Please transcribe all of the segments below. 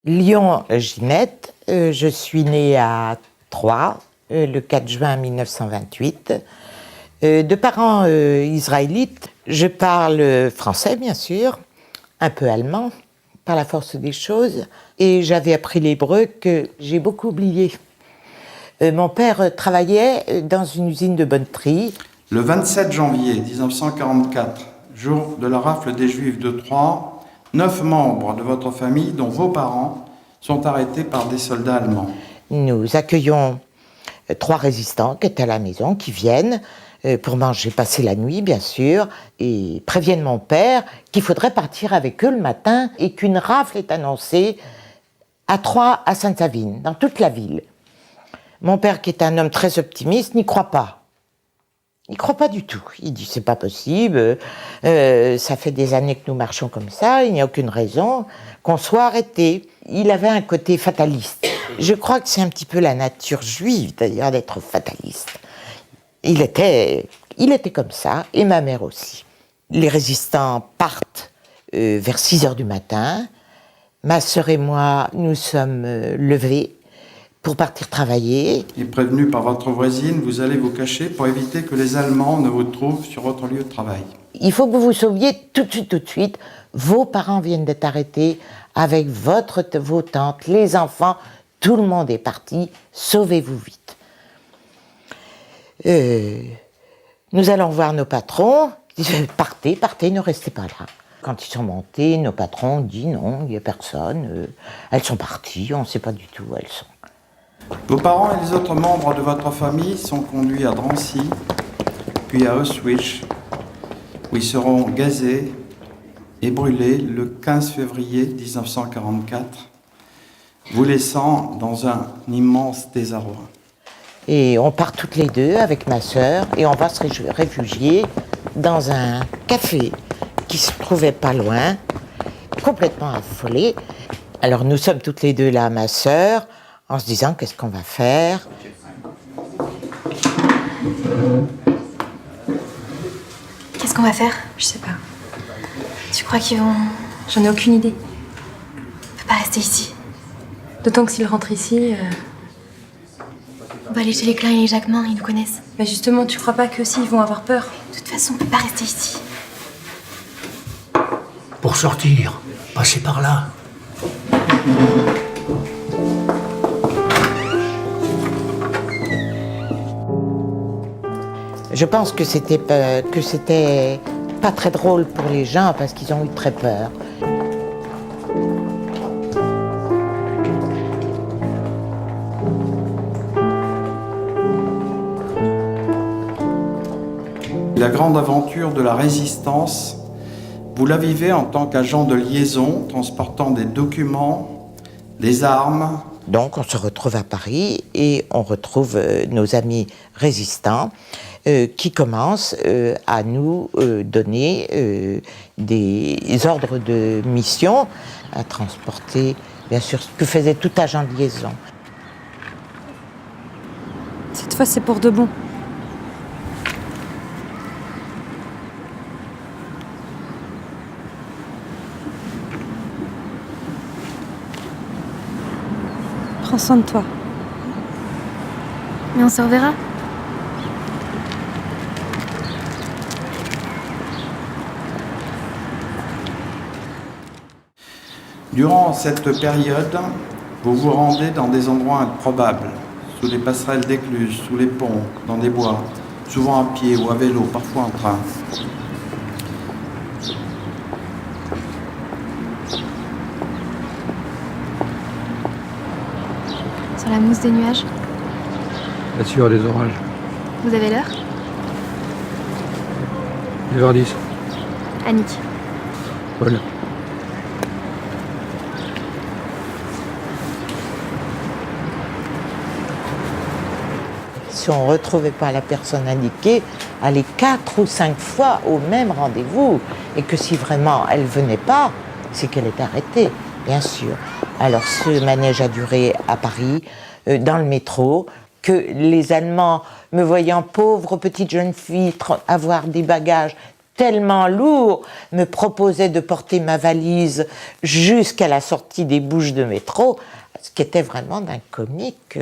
Lyon-Ginette, je suis née à Troyes le 4 juin 1928. De parents israélites, je parle français bien sûr, un peu allemand, par la force des choses, et j'avais appris l'hébreu que j'ai beaucoup oublié. Mon père travaillait dans une usine de bonneterie. Le 27 janvier 1944, jour de la rafle des Juifs de Troyes, 9 membres de votre famille, dont vos parents, sont arrêtés par des soldats allemands. Nous accueillons 3 résistants qui étaient à la maison, qui viennent pour manger, passer la nuit bien sûr, et préviennent mon père qu'il faudrait partir avec eux le matin et qu'une rafle est annoncée à Troyes, à Sainte-Savine, dans toute la ville. Mon père, qui est un homme très optimiste, n'y croit pas. Il ne croit pas du tout. Il dit c'est pas possible, ça fait des années que nous marchons comme ça, il n'y a aucune raison qu'on soit arrêté. Il avait un côté fataliste. Je crois que c'est un petit peu la nature juive d'ailleurs d'être fataliste. Il était comme ça, et ma mère aussi. Les résistants partent vers 6 heures du matin. Ma sœur et moi, nous sommes levés pour partir travailler. Et prévenu par votre voisine, vous allez vous cacher pour éviter que les Allemands ne vous trouvent sur votre lieu de travail. Il faut que vous vous sauviez tout de suite. Vos parents viennent d'être arrêtés avec vos tantes, les enfants. Tout le monde est parti. Sauvez-vous vite. Nous allons voir nos patrons. Ils disent partez, ne restez pas là. Quand ils sont montés, nos patrons ont dit non, il n'y a personne. Elles sont parties, on ne sait pas du tout où elles sont. Vos parents et les autres membres de votre famille sont conduits à Drancy, puis à Auschwitz, où ils seront gazés et brûlés le 15 février 1944, vous laissant dans un immense désarroi. Et on part toutes les deux avec ma sœur et on va se réfugier dans un café qui se trouvait pas loin, complètement affolé. Alors nous sommes toutes les deux là, ma sœur, en se disant qu'est-ce qu'on va faire. Qu'est-ce qu'on va faire? Je sais pas. Tu crois qu'ils vont... J'en ai aucune idée. On peut pas rester ici. D'autant que s'ils rentrent ici... On va aller chez les Klein et les Jacquemin, ils nous connaissent. Mais justement, tu crois pas qu'eux aussi ils vont avoir peur? De toute façon, on peut pas rester ici. Pour sortir, passez par là. Je pense que c'était pas très drôle pour les gens parce qu'ils ont eu très peur. La grande aventure de la résistance, vous la vivez en tant qu'agent de liaison, transportant des documents, des armes. Donc on se retrouve à Paris et on retrouve nos amis résistants qui commencent à nous donner des ordres de mission à transporter, bien sûr, ce que faisait tout agent de liaison. Cette fois, c'est pour de bon. Prends soin de toi. Mais on se reverra. Durant cette période, vous vous rendez dans des endroits improbables, sous les passerelles d'écluses, sous les ponts, dans des bois, souvent à pied ou à vélo, parfois en train. Sur la mousse des nuages. La sueur des orages. Vous avez l'heure? 9h10. Annick. Paul. Si on ne retrouvait pas la personne indiquée, aller 4 ou 5 fois au même rendez-vous, et que si vraiment elle ne venait pas, c'est qu'elle est arrêtée, bien sûr. Alors ce manège a duré à Paris, dans le métro, que les Allemands, me voyant pauvre petite jeune fille avoir des bagages tellement lourd, me proposait de porter ma valise jusqu'à la sortie des bouches de métro, ce qui était vraiment d'un comique.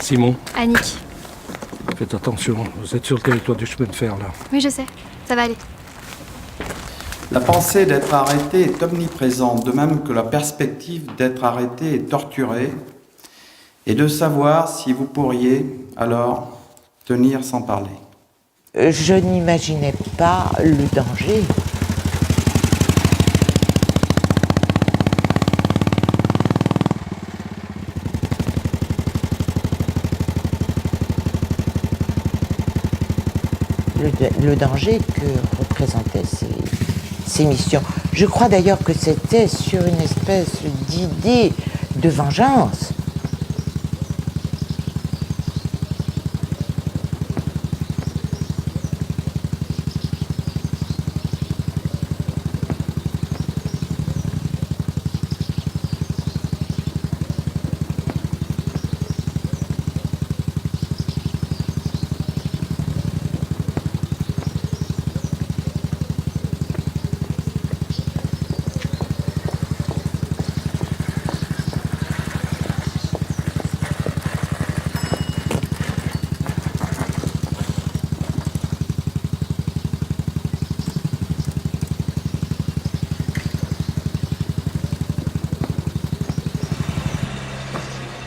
Simon, Annick. faites attention, vous êtes sur le territoire du chemin de fer là. Oui, je sais. Ça va aller. La pensée d'être arrêté est omniprésente, de même que la perspective d'être arrêté et torturé, et de savoir si vous pourriez alors tenir sans parler. Je n'imaginais pas le danger. Le danger que représentaient ces missions. Je crois d'ailleurs que c'était sur une espèce d'idée de vengeance.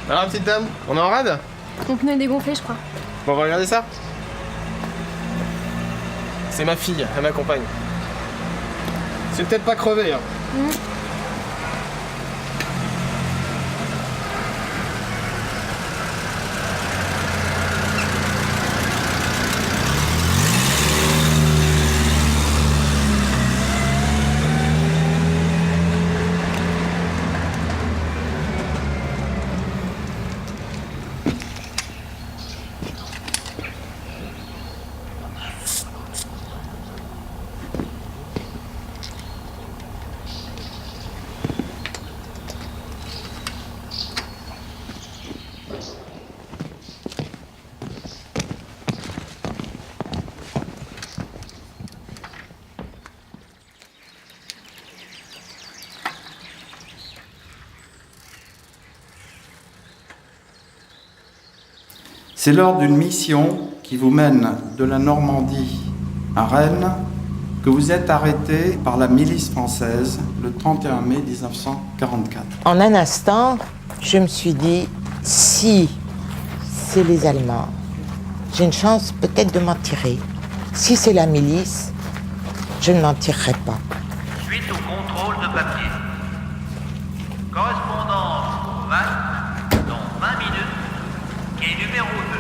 Alors, petite dame, on est en rade? Ton pneu est dégonflé, je crois. Bon, on va regarder ça. C'est ma fille, elle m'accompagne. C'est peut-être pas crevé, hein. C'est lors d'une mission qui vous mène de la Normandie à Rennes que vous êtes arrêté par la milice française le 31 mai 1944. En un instant, je me suis dit, si c'est les Allemands, j'ai une chance peut-être de m'en tirer. Si c'est la milice, je ne m'en tirerai pas. Suite au contrôle de papier. Correspondance au 20, dans 20 minutes, quai numéro 2.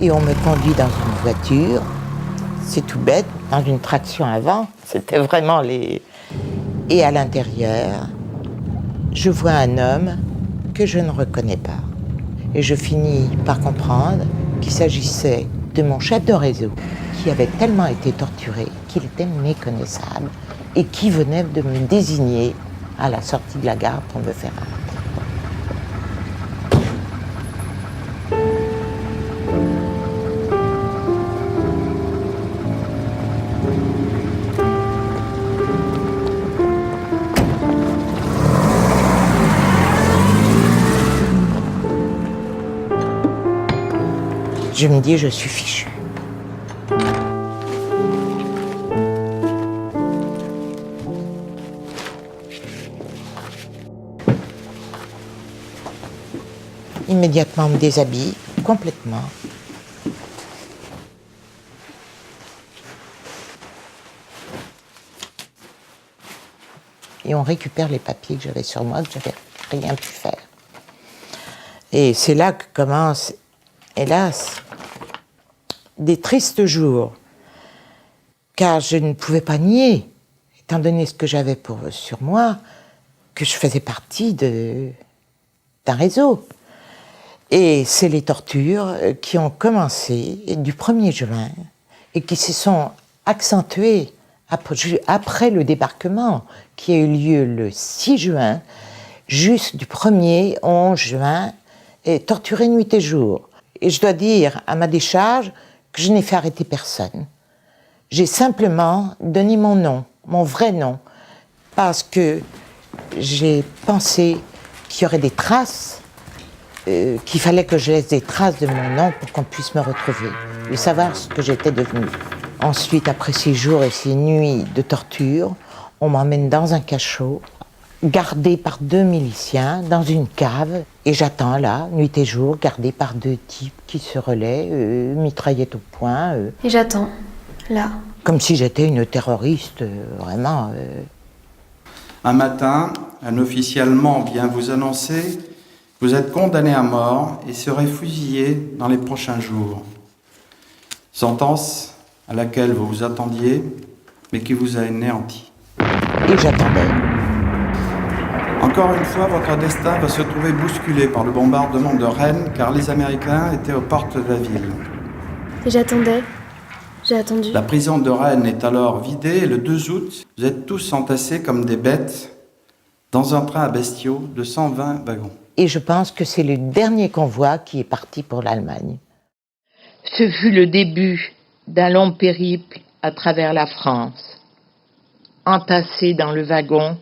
Et on me conduit dans une voiture, c'est tout bête, dans une traction avant, c'était vraiment les... Et à l'intérieur, je vois un homme que je ne reconnais pas. Et je finis par comprendre qu'il s'agissait de mon chef de réseau, qui avait tellement été torturé qu'il était méconnaissable et qui venait de me désigner à la sortie de la gare pour me faire arrêter. Je me dis, je suis fichu. Immédiatement, on me déshabille complètement. et on récupère les papiers que j'avais sur moi, que j'avais rien pu faire. Et c'est là que commencent, hélas, des tristes jours, car je ne pouvais pas nier, étant donné ce que j'avais sur moi, que je faisais partie d'un réseau. Et c'est les tortures qui ont commencé du 1er juin et qui se sont accentuées après le débarquement qui a eu lieu le 6 juin, juste du 1er au 11 juin, et torturé nuit et jour. Et je dois dire à ma décharge que je n'ai fait arrêter personne. J'ai simplement donné mon nom, mon vrai nom, parce que j'ai pensé qu'il y aurait des traces, qu'il fallait que je laisse des traces de mon nom pour qu'on puisse me retrouver et savoir ce que j'étais devenue. Ensuite, après 6 jours et 6 nuits de torture, on m'emmène dans un cachot, gardé par 2 miliciens, dans une cave, et j'attends là, nuit et jour, gardé par 2 types qui se relaient, mitraillettes au poing. Et j'attends, là. Comme si j'étais une terroriste, vraiment. Un matin, un officier allemand vient vous annoncer que vous êtes condamné à mort et serez fusillé dans les prochains jours. Sentence à laquelle vous vous attendiez, mais qui vous a anéanti. Et j'attendais. Encore une fois, votre destin va se trouver bousculé par le bombardement de Rennes, car les Américains étaient aux portes de la ville. Et j'attendais. J'ai attendu. La prison de Rennes est alors vidée et le 2 août, vous êtes tous entassés comme des bêtes dans un train à bestiaux de 120 wagons. Et je pense que c'est le dernier convoi qui est parti pour l'Allemagne. Ce fut le début d'un long périple à travers la France. Entassées dans le wagon,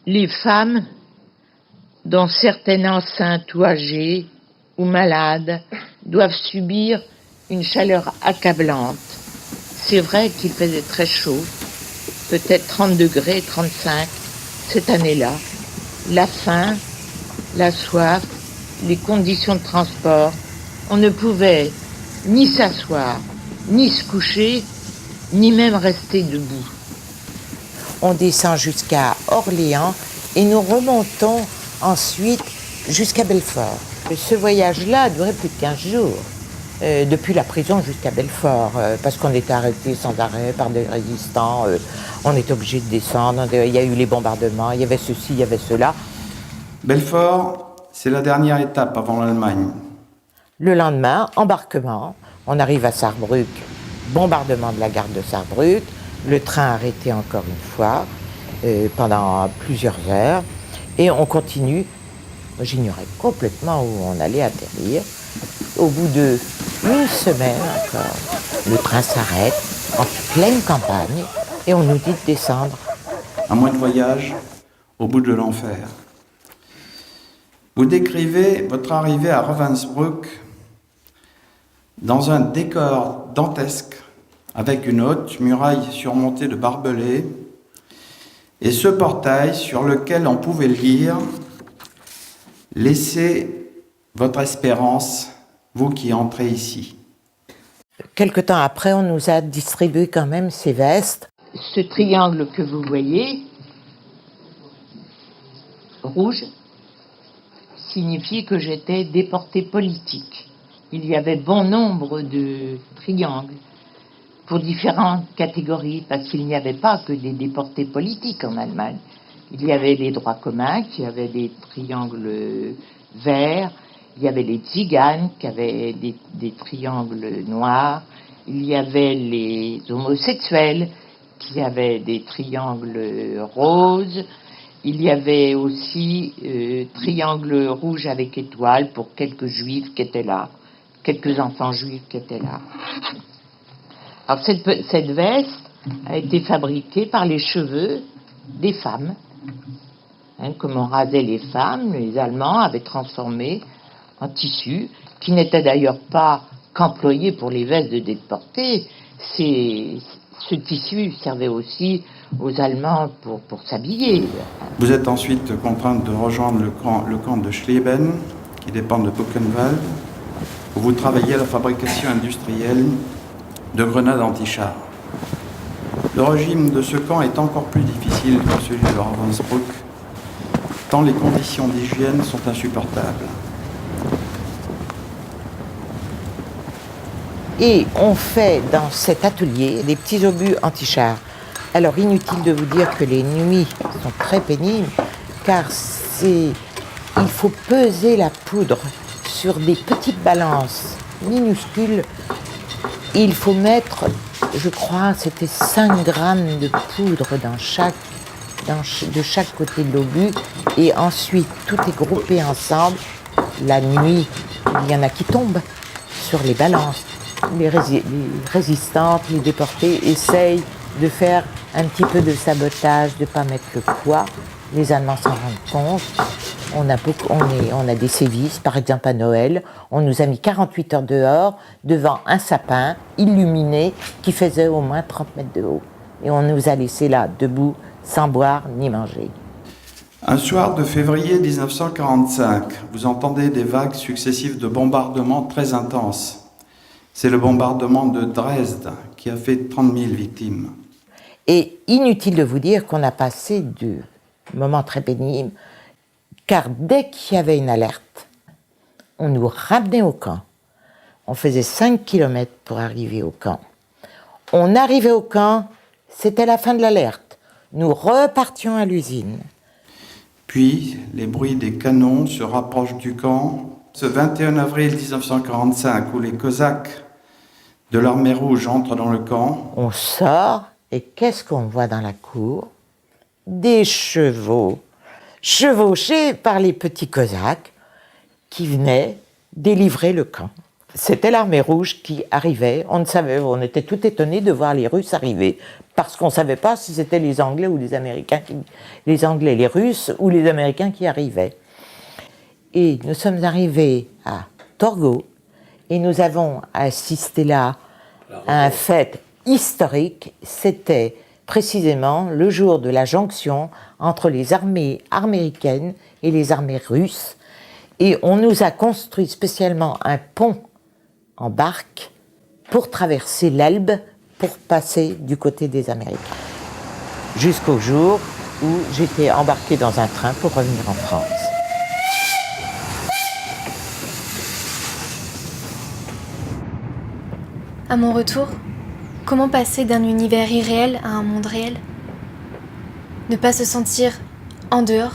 les femmes, dont certaines enceintes ou âgées ou malades, doivent subir une chaleur accablante. C'est vrai qu'il faisait très chaud, peut-être 30 degrés, 35, cette année-là. La faim, la soif, les conditions de transport, on ne pouvait ni s'asseoir, ni se coucher, ni même rester debout. On descend jusqu'à Orléans et nous remontons ensuite jusqu'à Belfort. Ce voyage-là a duré plus de 15 jours. Depuis la prison jusqu'à Belfort, parce qu'on était arrêtés sans arrêt par des résistants, on était obligés de descendre, il y a eu les bombardements, il y avait ceci, il y avait cela. Belfort, c'est la dernière étape avant l'Allemagne. Le lendemain, embarquement, on arrive à Sarrebruck, bombardement de la gare de Sarrebruck, le train arrêté encore une fois pendant plusieurs heures, et on continue. J'ignorais complètement où on allait atterrir. Au bout de 1 semaine encore, le train s'arrête en pleine campagne et on nous dit de descendre. Un mois de voyage au bout de l'enfer. Vous décrivez votre arrivée à Ravensbrück dans un décor dantesque avec une haute muraille surmontée de barbelés et ce portail sur lequel on pouvait lire « Laissez votre espérance, vous qui entrez ici ». Quelque temps après, on nous a distribué quand même ces vestes. Ce triangle que vous voyez, rouge, signifiait que j'étais déportée politique. Il y avait bon nombre de triangles pour différentes catégories, parce qu'il n'y avait pas que des déportés politiques en Allemagne. Il y avait les droits communs, qui avaient des triangles verts, il y avait les tziganes, qui avaient des triangles noirs, il y avait les homosexuels, qui avaient des triangles roses, il y avait aussi triangles rouges avec étoiles pour quelques juifs qui étaient là, quelques enfants juifs qui étaient là. Alors cette veste a été fabriquée par les cheveux des femmes. Comme on rasait les femmes, les Allemands avaient transformé en tissu, qui n'était d'ailleurs pas qu'employé pour les vestes de déportés. Ce tissu servait aussi aux Allemands pour s'habiller. Vous êtes ensuite contrainte de rejoindre le camp de Schleben, qui dépend de Buchenwald, où vous travaillez à la fabrication industrielle de grenades anti-chars. Le régime de ce camp est encore plus difficile que celui de Ravensbrück, tant les conditions d'hygiène sont insupportables. Et on fait dans cet atelier des petits obus anti-chars. Alors inutile de vous dire que les nuits sont très pénibles, car il faut peser la poudre sur des petites balances minuscules. Il faut mettre, je crois, c'était 5 grammes de poudre de chaque côté de l'obus, et ensuite tout est groupé ensemble. La nuit, il y en a qui tombent sur les balances. Les résistantes, les déportés essayent de faire un petit peu de sabotage, de ne pas mettre le poids. Les Allemands s'en rendent compte. On a des sévices, par exemple à Noël. On nous a mis 48 heures dehors, devant un sapin illuminé qui faisait au moins 30 mètres de haut. Et on nous a laissés là, debout, sans boire ni manger. Un soir de février 1945, vous entendez des vagues successives de bombardements très intenses. C'est le bombardement de Dresde qui a fait 30 000 victimes. Et inutile de vous dire qu'on a passé de moments très pénibles, car dès qu'il y avait une alerte, on nous ramenait au camp. On faisait 5 km pour arriver au camp. On arrivait au camp, c'était la fin de l'alerte. Nous repartions à l'usine. Puis, les bruits des canons se rapprochent du camp. Ce 21 avril 1945, où les Cosaques de l'Armée rouge entrent dans le camp, On sort, et qu'est-ce qu'on voit dans la cour? Des chevaux, chevauchés par les petits Cosaques qui venaient délivrer le camp. C'était l'Armée rouge qui arrivait. On était tout étonnés de voir les Russes arriver, parce qu'on ne savait pas si c'était les Anglais ou les Américains, les Anglais, les Russes ou les Américains qui arrivaient. Et nous sommes arrivés à Torgau et nous avons assisté là à un fait historique. C'était précisément le jour de la jonction entre les armées américaines et les armées russes. Et on nous a construit spécialement un pont en barque pour traverser l'Elbe pour passer du côté des Américains. Jusqu'au jour où j'étais embarquée dans un train pour revenir en France. À mon retour, comment passer d'un univers irréel à un monde réel? Ne pas se sentir en dehors?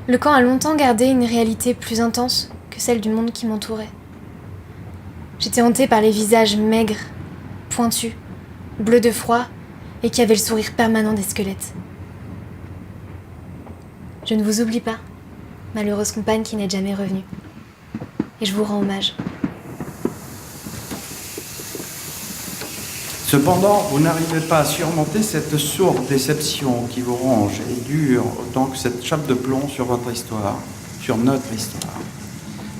Le camp a longtemps gardé une réalité plus intense que celle du monde qui m'entourait. J'étais hantée par les visages maigres, pointus, bleus de froid et qui avaient le sourire permanent des squelettes. Je ne vous oublie pas, malheureuse compagne qui n'est jamais revenue. Et je vous rends hommage. Cependant, vous n'arrivez pas à surmonter cette sourde déception qui vous ronge et dure autant que cette chape de plomb sur votre histoire, sur notre histoire.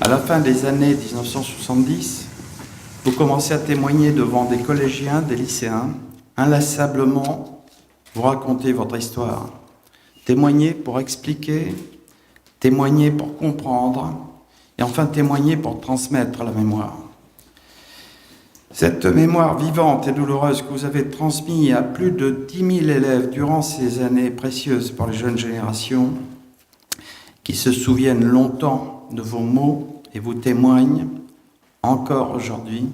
À la fin des années 1970, vous commencez à témoigner devant des collégiens, des lycéens, inlassablement, vous racontez votre histoire. Témoignez pour expliquer, témoigner pour comprendre, et enfin témoigner pour transmettre la mémoire. Cette mémoire vivante et douloureuse que vous avez transmise à plus de 10 000 élèves durant ces années précieuses pour les jeunes générations, qui se souviennent longtemps de vos mots et vous témoignent encore aujourd'hui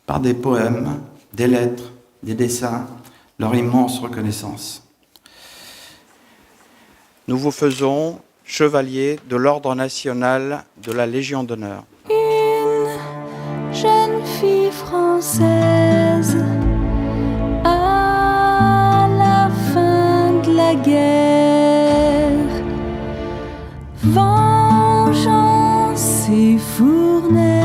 par des poèmes, des lettres, des dessins, leur immense reconnaissance. Nous vous faisons chevalier de l'Ordre national de la Légion d'honneur. Jeune fille française, à la fin de la guerre, vengeance et fournaise.